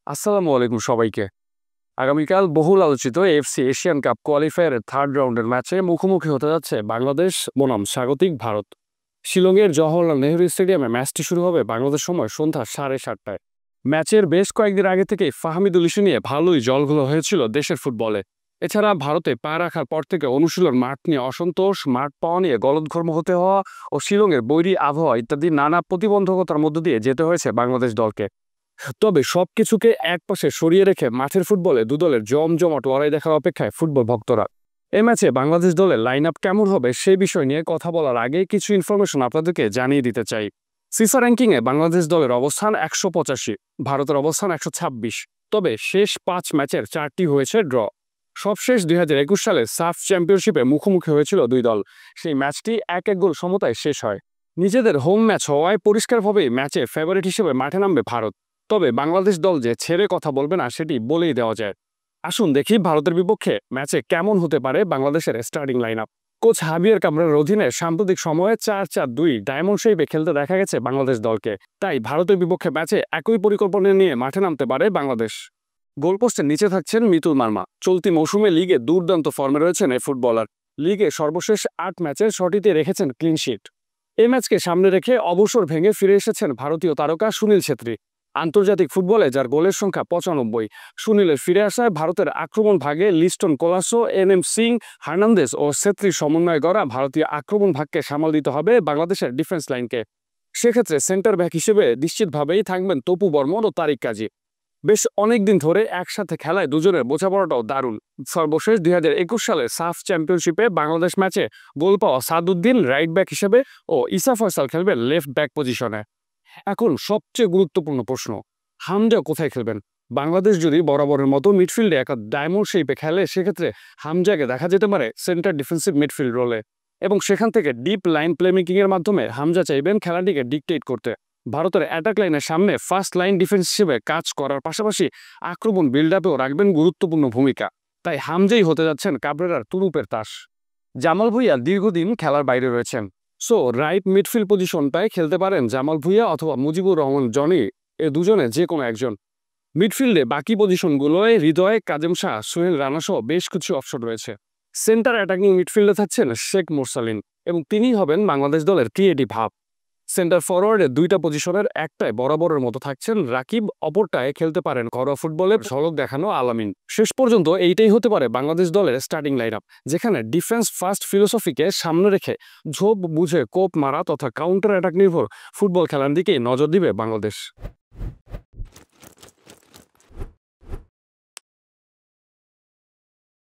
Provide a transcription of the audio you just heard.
আসসালামু আলাইকুম সবাইকে। আগামীকাল বহুল আলোচিত এএফসি এশিয়ান কাপ কোয়ালিফায়ারের থার্ড রাউন্ডের ম্যাচে মুখোমুখি হতে যাচ্ছে বাংলাদেশ বনাম স্বাগতিক ভারত। শিলংয়ের জওহরলাল নেহরু স্টেডিয়ামে ম্যাচটি শুরু হবে বাংলাদেশ সময় সন্ধ্যা 7:30টায়। ম্যাচের বেশ কয়েকদিন আগে থেকেই ফাহমিদুল ইস্যু নিয়ে ভালোই জলঘোলা হয়েছিল দেশের ফুটবলে। এছাড়া ভারতে পা রাখার পর থেকে অনুশীলন মাঠ নিয়ে অসন্তোষ, মাঠ পাওয়া নিয়ে গলদঘর্ম হতে হওয়া ও শিলংয়ের বৈরী আবহাওয়া ইত্যাদি নানা প্রতিবন্ধকতার মধ্য দিয়ে যেতে হয়েছে বাংলাদেশ দলকে। তবে সবকিছুকে একপাশে সরিয়ে রেখে মাঠের ফুটবলে দুদলের জমজমাট লড়াই দেখার অপেক্ষায় ফুটবল ভক্তরা। এ ম্যাচে বাংলাদেশ দলের লাইন আপ কেমন হবে সেই বিষয় নিয়ে কথা বলার আগে কিছু ইনফরমেশন আপনাদেরকে জানিয়ে দিতে চাই। ফিফা র্যাঙ্কিংয়ে বাংলাদেশ দলের অবস্থান 185, ভারতের অবস্থান 126। তবে শেষ 5 ম্যাচের 4টি হয়েছে ড্র। সবশেষ 2021 সালে সাফ চ্যাম্পিয়নশিপে মুখোমুখি হয়েছিল দুই দল। সেই ম্যাচটি 1-1 গোল সমতায় শেষ হয়। নিজেদের হোম ম্যাচ হওয়ায় পরিষ্কারভাবেই ম্যাচে ফেভারিট হিসেবে মাঠে নামবে ভারত। তবে বাংলাদেশ দল যে ছেড়ে কথা বলবে না সেটি বলেই দেওয়া যায়। আসুন দেখি ভারতের বিপক্ষে ম্যাচে কেমন হতে পারে বাংলাদেশের স্টার্টিং লাইন আপ। কোচ হাবিয়ার কামরার অধীনে সাম্প্রতিক সময়ে 4-4-2 ডায়মন্ড শেপে খেলতে দেখা গেছে বাংলাদেশ দলকে। তাই ভারতের বিপক্ষে ম্যাচে একই পরিকল্পনা নিয়ে মাঠে নামতে পারে বাংলাদেশ। গোলপোস্টের নিচে থাকছেন মিতুল মার্মা। চলতি মৌসুমে লিগে দুর্দান্ত ফর্মে রয়েছেন এই ফুটবলার। লিগে সর্বশেষ 8 ম্যাচের 6টিতে রেখেছেন ক্লিনশিট। এই ম্যাচকে সামনে রেখে অবসর ভেঙে ফিরে এসেছেন ভারতীয় তারকা সুনীল ছেত্রী। আন্তর্জাতিক ফুটবলে যার গোলের সংখ্যা 95। সুনীলের ফিরে আসায় ভারতের আক্রমণ ভাগে লিস্টন কোলাসো, এনএম সিং, হার্নান্দেজ ও ছেত্রীর সমন্বয়ে গড়া ভারতীয় আক্রমণ ভাগকে সামাল দিতে হবে বাংলাদেশের ডিফেন্স লাইনকে। সেক্ষেত্রে সেন্টার ব্যাক হিসেবে নিশ্চিতভাবেই থাকবেন তপু বর্মন ও তারিক কাজী। বেশ অনেকদিন ধরে একসাথে খেলায় দুজনের বোঝাপড়াটাও দারুণ। সর্বশেষ 2021 সালে সাফ চ্যাম্পিয়নশিপে বাংলাদেশ ম্যাচে গোল পাওয়া সাদউদ্দিন রাইট ব্যাক হিসেবে ও ইসা ফয়সাল খেলবে লেফট ব্যাক পজিশনে। এখন সবচেয়ে গুরুত্বপূর্ণ প্রশ্ন, হামজা কোথায় খেলবেন? বাংলাদেশ যদি বরাবরের মতো মিডফিল্ডে একটা ডায়মন্ড শেপে খেলে সেক্ষেত্রে হামজাকে দেখা যেতে পারে সেন্টার ডিফেন্সিভ মিডফিল্ড রোলে, এবং সেখান থেকে ডিপ লাইন প্লেমেকিং এর মাধ্যমে হামজা চাইবেন খেলাটিকে ডিকটেট করতে। ভারতের অ্যাটাক লাইনের সামনে ফার্স্ট লাইন ডিফেন্স হিসেবে কাজ করার পাশাপাশি আক্রমণ বিল্ড আপেও রাখবেন গুরুত্বপূর্ণ ভূমিকা। তাই হামজাই হতে যাচ্ছেন কাবরেরার তুরুপের তাস। জামাল ভুঁইয়া দীর্ঘদিন খেলার বাইরে রয়েছেন। সো রাইট মিডফিল্ড পজিশনটায় খেলতে পারেন জামাল ভুঁইয়া অথবা মুজিবুর রহমান জনি, এ দুজনে যে কোনো একজন। মিডফিল্ডে বাকি পজিশনগুলোয় হৃদয়, কাজেম শাহ, সোহেল রানা সহ বেশ কিছু অপশন রয়েছে। সেন্টার অ্যাটাকিং মিডফিল্ডে থাকছেন শেখ মোরসালিন এবং তিনিই হবেন বাংলাদেশ দলের ক্রিয়েটিভ হাব। সেন্টার ফরওয়ার্ডে 2টা পজিশনের একটায় বরাবরের মতো থাকছেন রাকিব, অপরটায় খেলতে পারেন ঘরোয়া ফুটবলের ঝলক দেখানো আলামিন। শেষ পর্যন্ত এইটাই হতে পারে বাংলাদেশ দলের স্টার্টিং লাইন আপ, যেখানে ডিফেন্স ফার্স্ট ফিলোসফিকে সামনে রেখে ঝোপ বুঝে কোপ মারা তথা কাউন্টার অ্যাটাক নির্ভর ফুটবল খেলার দিকেই নজর দিবে বাংলাদেশ।